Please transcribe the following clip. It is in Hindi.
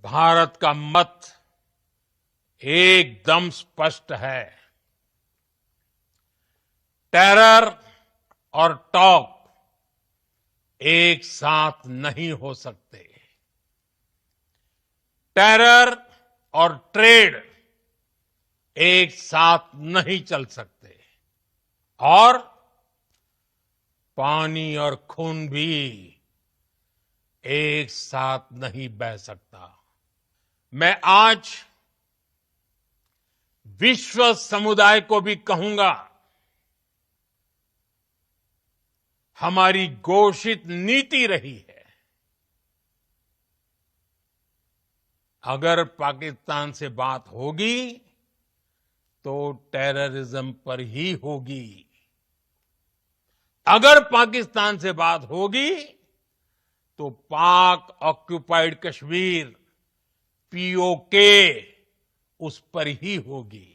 भारत का मत एकदम स्पष्ट है। टेरर और टॉक एक साथ नहीं हो सकते। टेरर और ट्रेड एक साथ नहीं चल सकते और पानी और खून भी एक साथ नहीं बह सकता। मैं आज विश्व समुदाय को भी कहूंगा, हमारी घोषित नीति रही है, अगर पाकिस्तान से बात होगी तो टेररिज्म पर ही होगी। अगर पाकिस्तान से बात होगी तो पाक ऑक्युपाइड कश्मीर, पीओके, उस पर ही होगी।